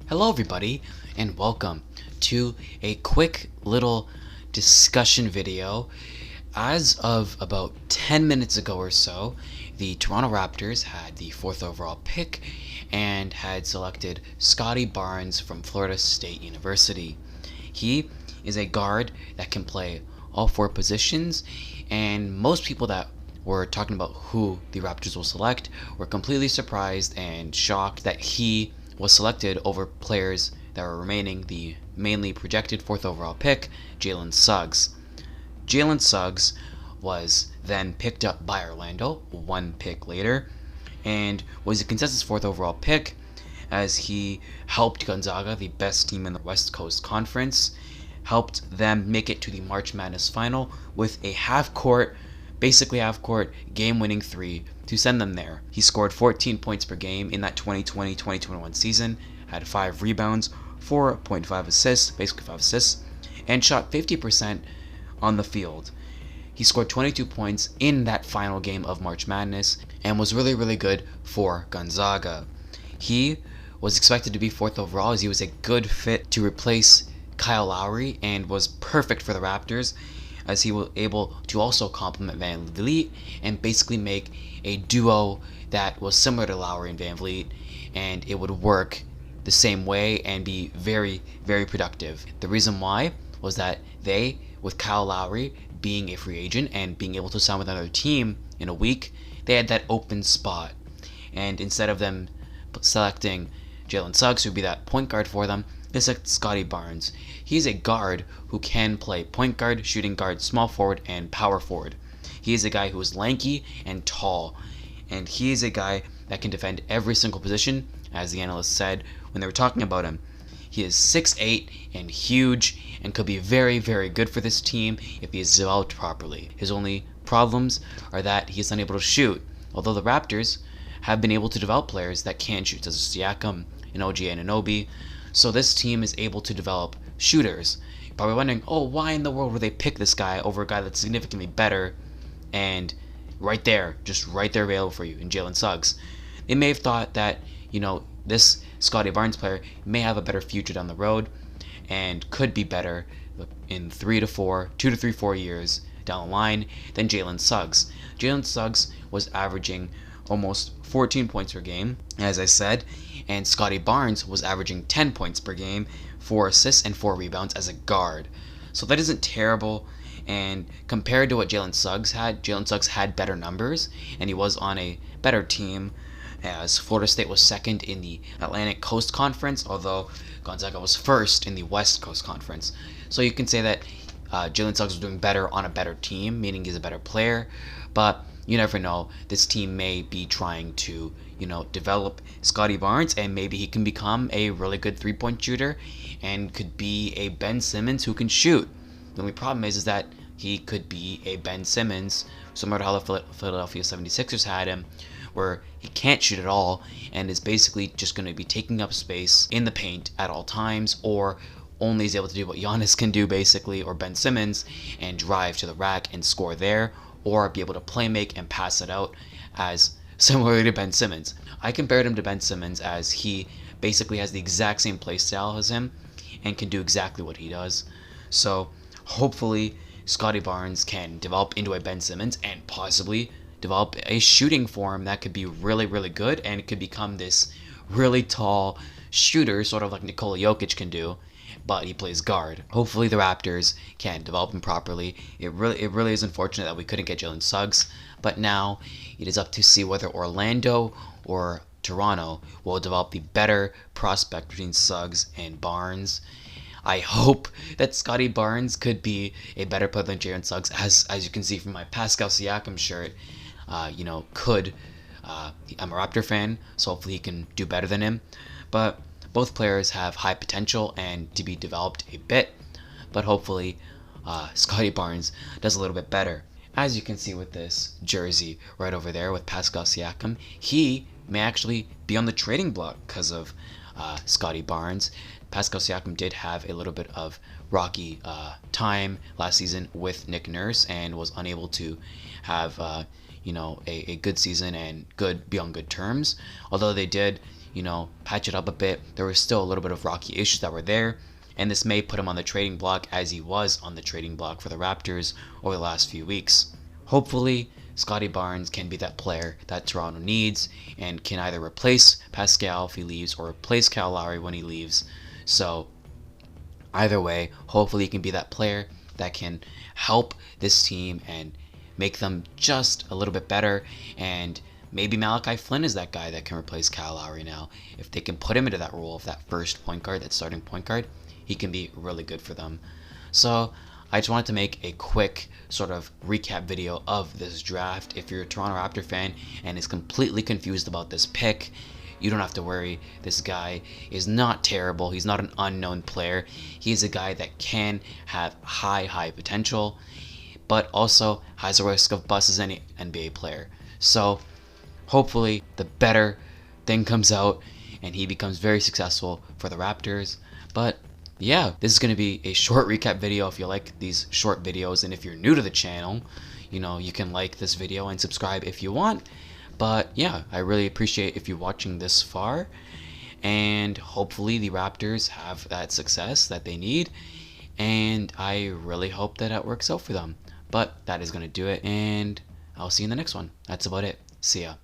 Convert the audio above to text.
Hello, everybody, and welcome to a quick little discussion video. As of about 10 minutes ago or so, the Toronto Raptors had the 4th overall pick and had selected Scottie Barnes from Florida State University. He is a guard that can play all four positions, and most people that were talking about who the Raptors will select were completely surprised and shocked that he was selected over players that were remaining the mainly projected 4th overall pick, Jalen Suggs. Jalen Suggs was then picked up by Orlando one pick later and was a consensus 4th overall pick as he helped Gonzaga, the best team in the West Coast Conference, helped them make it to the March Madness final with a basically half-court game-winning three to send them there. He scored 14 points per game in that 2020-2021 season, had 5 rebounds, 4.5 assists, basically 5 assists, and shot 50% on the field. He scored 22 points in that final game of March Madness and was really, really good for Gonzaga. He was expected to be 4th overall as he was a good fit to replace Kyle Lowry and was perfect for the Raptors as he was able to also complement VanVleet and basically make a duo that was similar to Lowry and VanVleet, and it would work the same way and be very, very productive. The reason why was that they, with Kyle Lowry being a free agent and being able to sign with another team in a week, they had that open spot. And instead of them selecting Jalen Suggs, who would be that point guard for them, they select Scottie Barnes. He's a guard who can play point guard, shooting guard, small forward, and power forward. He is a guy who is lanky and tall, and he is a guy that can defend every single position, as the analysts said when they were talking about him. He is 6'8" and huge and could be very, very good for this team if he is developed properly. His only problems are that he is unable to shoot, although the Raptors have been able to develop players that can shoot, such as Siakam and OG Anunoby. So this team is able to develop shooters. You're probably wondering, why in the world would they pick this guy over a guy that's significantly better and just right there available for you in Jalen Suggs? They may have thought that, this Scottie Barnes player may have a better future down the road and could be better in 2 to 3, 4 years down the line than Jalen Suggs. Jalen Suggs was averaging almost 14 points per game, as I said, and Scottie Barnes was averaging 10 points per game, 4 assists and 4 rebounds as a guard. So that isn't terrible, and compared to what Jalen Suggs had better numbers, and he was on a better team, as Florida State was second in the Atlantic Coast Conference, although Gonzaga was first in the West Coast Conference. So you can say that Jalen Suggs was doing better on a better team, meaning he's a better player, but you never know. This team may be trying to, develop Scottie Barnes, and maybe he can become a really good three-point shooter and could be a Ben Simmons who can shoot. The only problem is that he could be a Ben Simmons, similar to how the Philadelphia 76ers had him, where he can't shoot at all and is basically just going to be taking up space in the paint at all times, or only is able to do what Giannis can do basically, or Ben Simmons, and drive to the rack and score there, or be able to play make and pass it out, as similar to Ben Simmons. I compared him to Ben Simmons as he basically has the exact same play style as him and can do exactly what he does. So hopefully Scottie Barnes can develop into a Ben Simmons and possibly develop a shooting form that could be really, really good, and it could become this really tall shooter, sort of like Nikola Jokic can do, but he plays guard. Hopefully the Raptors can develop him properly. It really is unfortunate that we couldn't get Jalen Suggs, but now it is up to see whether Orlando or Toronto will develop the better prospect between Suggs and Barnes. I hope that Scottie Barnes could be a better player than Jalen Suggs, as you can see from my Pascal Siakam shirt. I'm a Raptor fan, so hopefully he can do better than him. But both players have high potential and to be developed a bit, but hopefully Scottie Barnes does a little bit better. As you can see with this jersey right over there with Pascal Siakam, he may actually be on the trading block because of Scottie Barnes. Pascal Siakam did have a little bit of rocky time last season with Nick Nurse and was unable to have a good season and be on good terms. Although they did patch it up a bit. There was still a little bit of rocky issues that were there, and this may put him on the trading block as he was on the trading block for the Raptors over the last few weeks. Hopefully, Scottie Barnes can be that player that Toronto needs and can either replace Pascal if he leaves or replace Kyle Lowry when he leaves. So either way, hopefully he can be that player that can help this team and make them just a little bit better. And maybe Malachi Flynn is that guy that can replace Kyle Lowry now. If they can put him into that role of that first point guard, that starting point guard, he can be really good for them. So I just wanted to make a quick sort of recap video of this draft. If you're a Toronto Raptor fan and is completely confused about this pick, you don't have to worry. This guy is not terrible. He's not an unknown player. He's a guy that can have high potential, but also has a risk of bust as any NBA player. So hopefully the better thing comes out and he becomes very successful for the Raptors. But yeah, this is going to be a short recap video if you like these short videos, and if you're new to the channel, you can like this video and subscribe if you want. But yeah, I really appreciate if you're watching this far, and hopefully the Raptors have that success that they need, and I really hope that it works out for them. But that is going to do it, and I'll see you in the next one. That's about it. See ya.